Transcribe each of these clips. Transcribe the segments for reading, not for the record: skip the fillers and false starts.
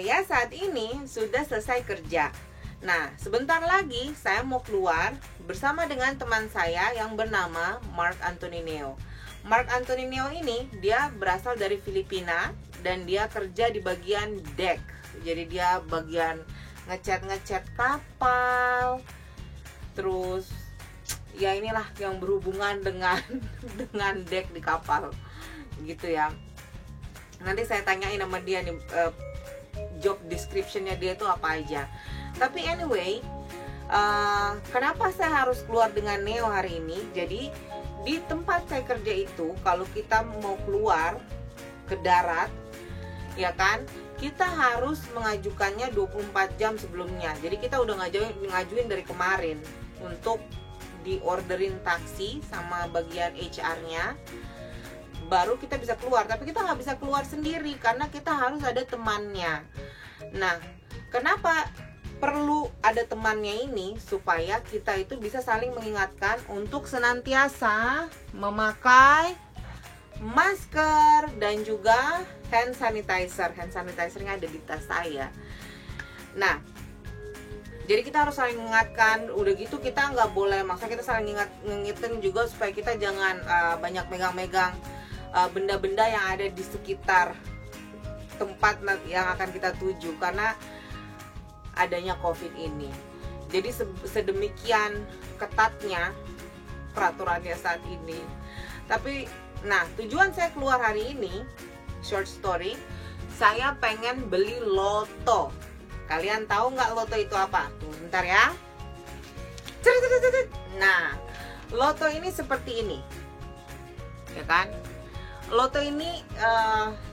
saya saat ini sudah selesai kerja. Nah, sebentar lagi saya mau keluar bersama dengan teman saya yang bernama Mark Anthony Neo. Mark Anthony Neo ini dia berasal dari Filipina dan dia kerja di bagian deck. Jadi dia bagian ngecat kapal. Terus ya inilah yang berhubungan dengan deck di kapal gitu ya. Nanti saya tanyain sama dia nih job description-nya dia itu apa aja. Tapi anyway, kenapa saya harus keluar dengan Neo hari ini? Jadi di tempat saya kerja itu, kalau kita mau keluar ke darat, ya kan, kita harus mengajukannya 24 jam sebelumnya. Jadi kita udah ngajuin dari kemarin untuk diorderin taksi sama bagian HR-nya, baru kita bisa keluar. Tapi kita nggak bisa keluar sendiri karena kita harus ada temannya. Nah, kenapa perlu ada temannya ini? Supaya kita itu bisa saling mengingatkan untuk senantiasa memakai masker dan juga hand sanitizer. Hand sanitizernya ada di tas saya. Nah, jadi kita harus saling mengingatkan. Udah gitu kita nggak boleh, maksudnya kita saling ngingetin juga supaya kita jangan banyak megang-megang benda-benda yang ada di sekitar tempat yang akan kita tuju karena adanya COVID ini. Jadi sedemikian ketatnya peraturannya saat ini. Tapi nah, tujuan saya keluar hari ini, short story, saya pengen beli loto. Kalian tahu nggak loto itu apa? Tunggu sebentar ya. Nah, loto ini seperti ini, ya kan? Loto ini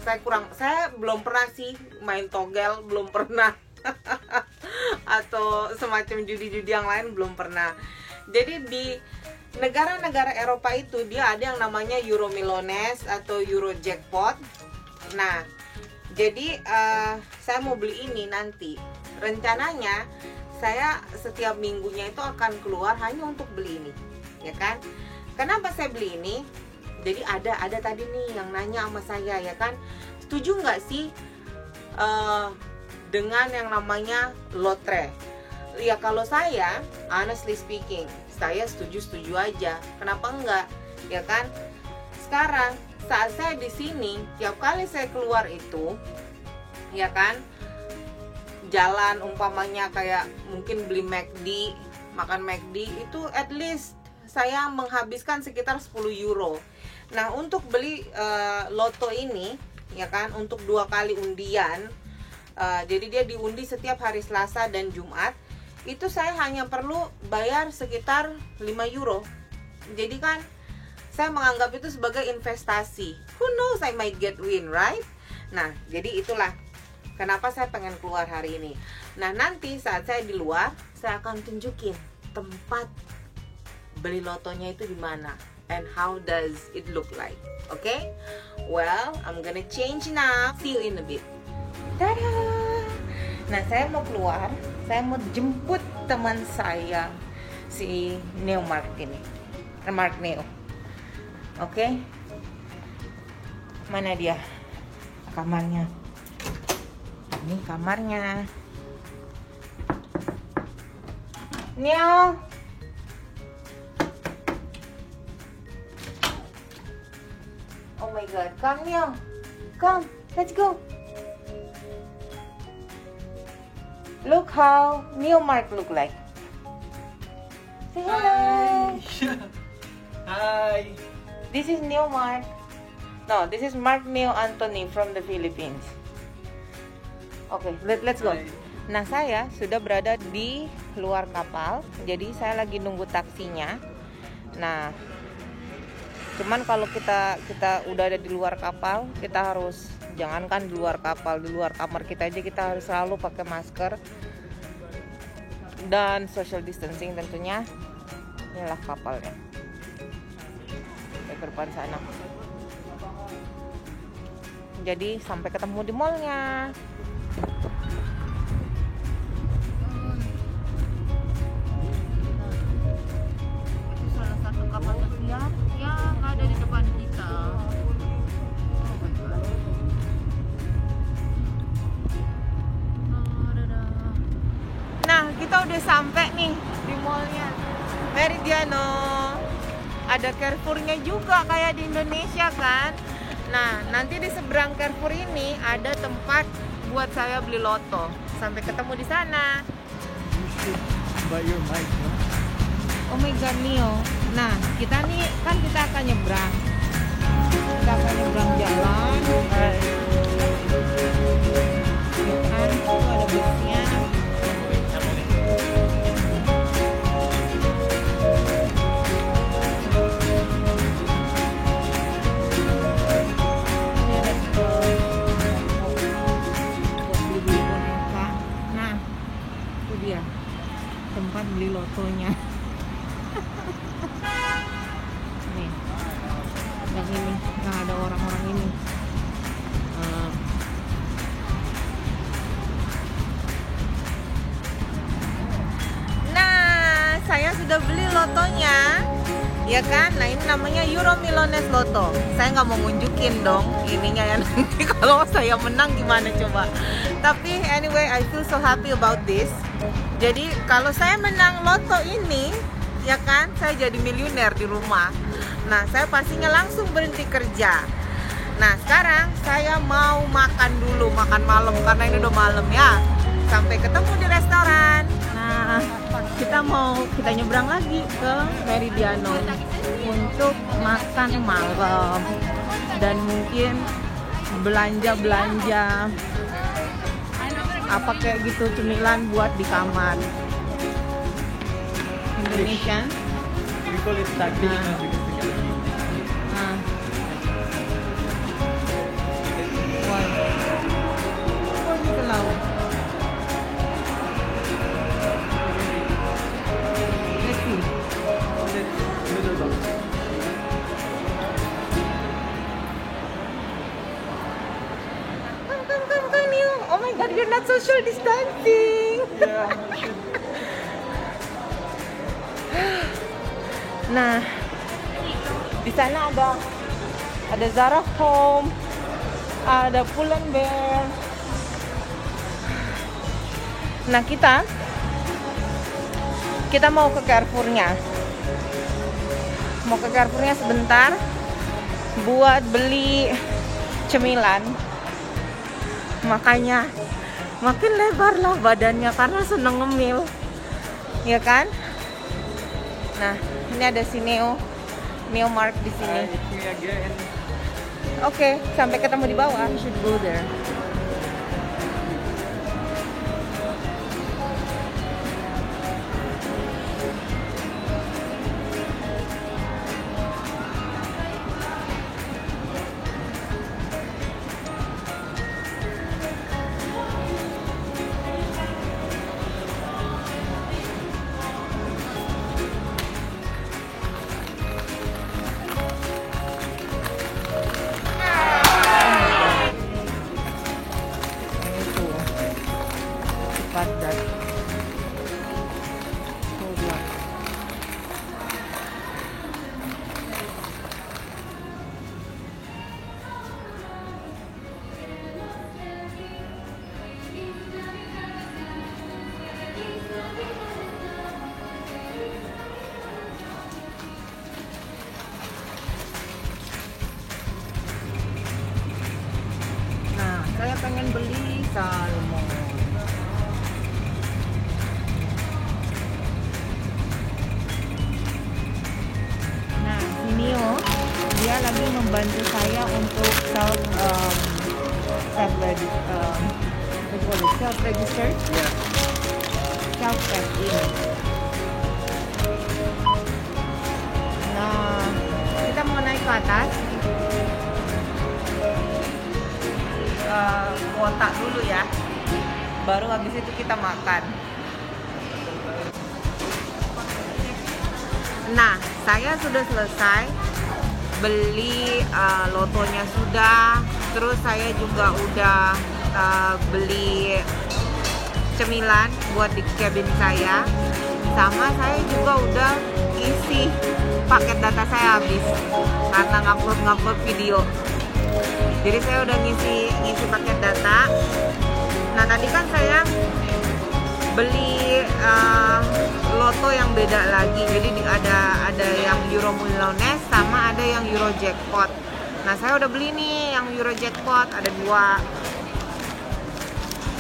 saya belum pernah sih main togel, belum pernah. Atau semacam judi-judi yang lain belum pernah. Jadi di negara-negara Eropa itu dia ada yang namanya Euromillions atau Eurojackpot. Nah, jadi saya mau beli ini nanti. Rencananya saya setiap minggunya itu akan keluar hanya untuk beli ini, ya kan? Kenapa saya beli ini? Jadi ada tadi nih yang nanya sama saya, ya kan, setuju nggak sih dengan yang namanya lotre? Ya kalau saya, honestly speaking, saya setuju aja. Kenapa enggak? Ya kan? Sekarang saat saya di sini, tiap kali saya keluar itu, ya kan, jalan umpamanya kayak mungkin beli McD, makan McD itu at least saya menghabiskan sekitar 10 euro. Nah, untuk beli loto ini, ya kan, untuk 2 kali undian, jadi dia diundi setiap hari Selasa dan Jumat, itu saya hanya perlu bayar sekitar 5 euro. Jadi kan saya menganggap itu sebagai investasi. Who knows, I might get win, right? Nah, jadi itulah kenapa saya pengen keluar hari ini. Nah, nanti saat saya di luar, saya akan tunjukin tempat beli lotonya itu di mana and how does it look like. Okay? Well, I'm gonna change now. See you in a bit. Dadah. Nah, saya mau keluar. Saya mau jemput teman saya, si Neo Mark ini. Mark Neo. Oke? Mana dia? Kamarnya. Ini kamarnya. Neo. Oh my god, come Neo. Come, let's go. Look how Neo Mark look like. Say hello. Hi. This is Neo Mark. No, this is Mark Neo Anthony from the Philippines. Okay, let's go. Hi. Nah, saya sudah berada di luar kapal. Jadi saya lagi nunggu taksinya. Nah, cuman kalau kita udah ada di luar kapal, kita harus, jangankan di luar kapal, di luar kamar kita aja kita harus selalu pakai masker dan social distancing tentunya. Inilah kapalnya ke depan sana. Jadi sampai ketemu di mallnya. Itu salah satu kapal pesiar yang ada di depan kita. Oh my god. kita udah sampai nih di mallnya Meridiano. Ada Carrefour-nya juga kayak di Indonesia kan. Nah, nanti di seberang Carrefour ini ada tempat buat saya beli loto. Sampai ketemu di sana. You should buy your mic, no? Oh my god, Neo. Nah, kita nih kan kita akan nyebrang. Kita akan nyebrang jalan. Ya kan, itu ada busnya. Tempat beli lotonya. Nih, yang ini, yang ada orang-orang ini. Nah, saya sudah beli lotonya, ya kan? Nah, ini namanya Euro Milones Lotto. Saya nggak mau nunjukin dong ininya ya, nanti kalau saya menang gimana coba. Tapi anyway, I feel so happy about this. Jadi kalau saya menang loto ini, ya kan, saya jadi miliuner di rumah. Nah, saya pastinya langsung berhenti kerja. Nah, sekarang saya mau makan dulu, makan malam karena ini udah malam ya. Sampai ketemu di restoran. Nah, kita nyebrang lagi ke Meridiano untuk makan malam dan mungkin belanja apa kayak gitu, cemilan buat di kamar. Indonesian. We call it tagli because we can eat. Why? Oh, gitu laut. Let's see. Middle box. Come, you. Oh my god, you're not social distancing. Yeah, we should. Nah, di sana ada Zara Home, ada Pull&Bear. Nah, kita mau ke Carrefour-nya. Mau ke Carrefour-nya sebentar buat beli cemilan. Makanya makin lebar lah badannya karena seneng ngemil, ya kan? Nah, ini ada si Neo Mark di sini. It's me again. Oke, sampai ketemu di bawah. We should go there. Padat. Coba. Nah, saya pengen beli salmon. Dia lagi membantu saya untuk self register, Yeah. self check in. Nah, kita mau naik ke atas, kuota dulu ya, baru habis itu kita makan. Nah, saya sudah selesai beli lotonya sudah, terus saya juga udah beli cemilan buat di cabin saya, sama saya juga udah isi paket data saya habis karena ngupload video. Jadi saya udah ngisi paket data. Nah, tadi kan saya beli loto yang beda lagi. Jadi ada yang Euro Millones sama ada yang Euro Jackpot. Nah, saya udah beli nih yang Euro Jackpot, ada 2.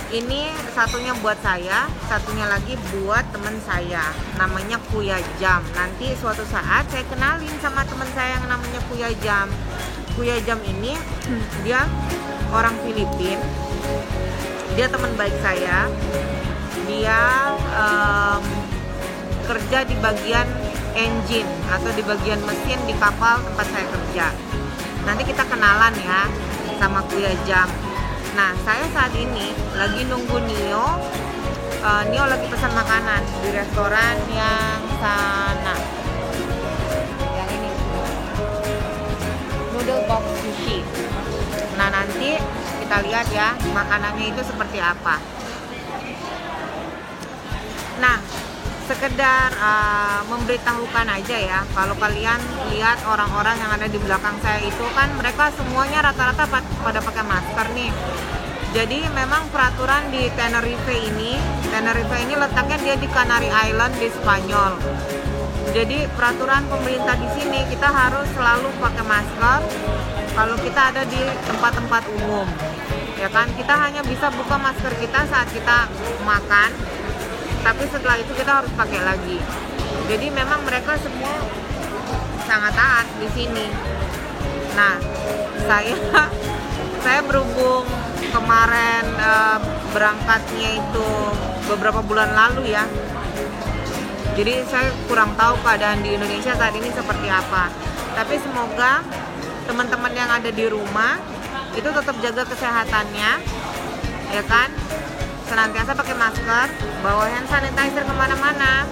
Ini satunya buat saya, satunya lagi buat teman saya, namanya Kuya Jam. Nanti suatu saat saya kenalin sama teman saya yang namanya Kuya Jam. Kuya Jam ini dia orang Filipina, dia teman baik saya. Dia kerja di bagian engine atau di bagian mesin di kapal tempat saya kerja. Nanti kita kenalan ya sama Kuya Jam. Nah, saya saat ini lagi nunggu Nio. Nio lagi pesan makanan di restoran yang sana. Yang ini. Noodle box sushi. Nah, nanti kita lihat ya makanannya itu seperti apa. Nah, sekedar memberitahukan aja ya, kalau kalian lihat orang-orang yang ada di belakang saya itu kan mereka semuanya rata-rata pada pakai masker nih. Jadi memang peraturan di Tenerife ini letaknya dia di Canary Island di Spanyol. Jadi peraturan pemerintah di sini kita harus selalu pakai masker kalau kita ada di tempat-tempat umum. Ya kan, kita hanya bisa buka masker kita saat kita makan, tapi setelah itu kita harus pakai lagi. Jadi memang mereka semua sangat taat di sini. Nah, saya berhubung kemarin berangkatnya itu beberapa bulan lalu ya. Jadi saya kurang tahu keadaan di Indonesia saat ini seperti apa. Tapi semoga teman-teman yang ada di rumah itu tetap jaga kesehatannya, ya kan? Senantiasa pakai masker, bawa hand sanitizer kemana-mana.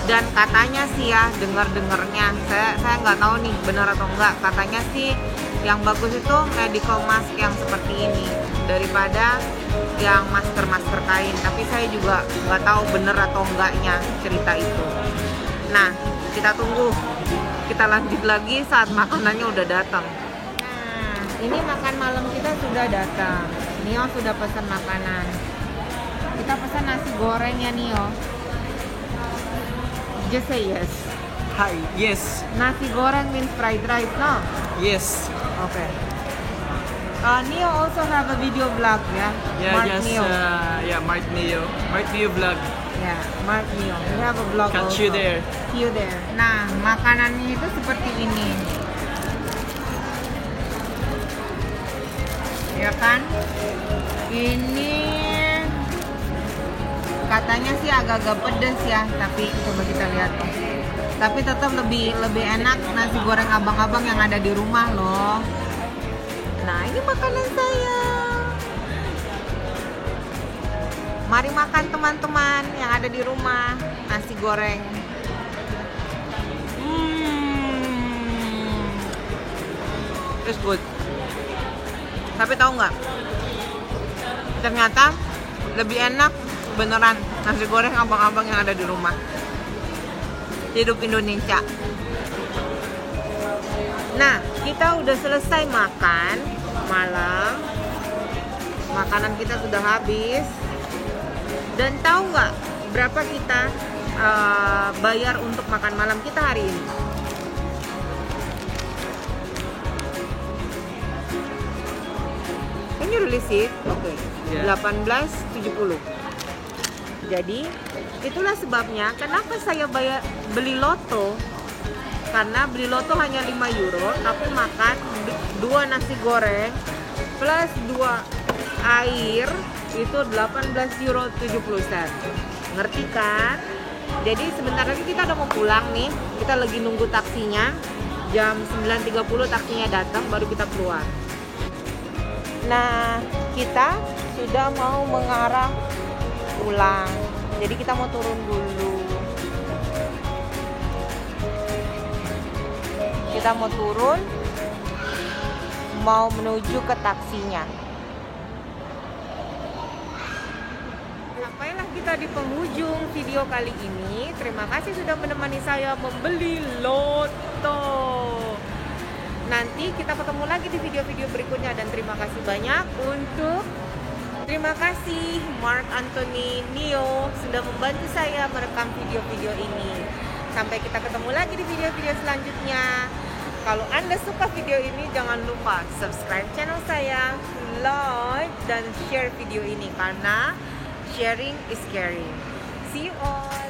Dan katanya sih ya, dengar-dengarnya, saya nggak tahu nih benar atau enggak, katanya sih yang bagus itu medical mask yang seperti ini daripada yang masker kain. Tapi saya juga nggak tahu benar atau enggaknya cerita itu. Nah, kita tunggu, kita lanjut lagi saat makanannya udah datang. Nah, ini makan malam kita sudah datang. Nio sudah pesan makanan. Kita pesan nasi goreng ya, Nio. Just say yes. Hi, yes. Nasi goreng means fried rice, no? Yes. Okay. Neo also have a video vlog, yeah? Yeah, Mark just Neo. Mark Neo. Mark Neo vlog. Yeah, Mark Neo. We have a vlog Catch also. you there. See you there. Nah, makanannya itu seperti ini. Ya kan? Ini katanya sih agak-agak pedes ya, tapi coba kita lihat. Tapi tetap lebih enak nasi goreng abang-abang yang ada di rumah loh. Nah, ini makanan saya. Mari makan teman-teman yang ada di rumah, nasi goreng. It's good. Tapi tahu nggak? Ternyata lebih enak beneran nasi goreng abang-abang yang ada di rumah. Hidup Indonesia. Nah, kita udah selesai makan malam. Makanan kita sudah habis. Dan tahu nggak berapa kita bayar untuk makan malam kita hari ini? Can you release it? Oke. Yeah. 18.70. Jadi itulah sebabnya kenapa saya beli loto. Karena beli loto hanya 5 euro, tapi makan 2 nasi goreng plus 2 air itu 18 euro 70 sen. Ngerti kan? Jadi sebentar lagi kita udah mau pulang nih. Kita lagi nunggu taksinya. Jam 9.30 taksinya datang, baru kita keluar. Nah, kita sudah mau mengarah pulang. Jadi kita mau turun dulu. Kita mau turun, mau menuju ke taksinya. Sampailah kita di penghujung video kali ini. Terima kasih sudah menemani saya membeli loto. Nanti kita ketemu lagi di video-video berikutnya. Dan terima kasih banyak untuk Terima kasih Mark Anthony Neo sudah membantu saya merekam video-video ini. Sampai kita ketemu lagi di video-video selanjutnya. Kalau Anda suka video ini, jangan lupa subscribe channel saya, like, dan share video ini karena sharing is caring. See you all!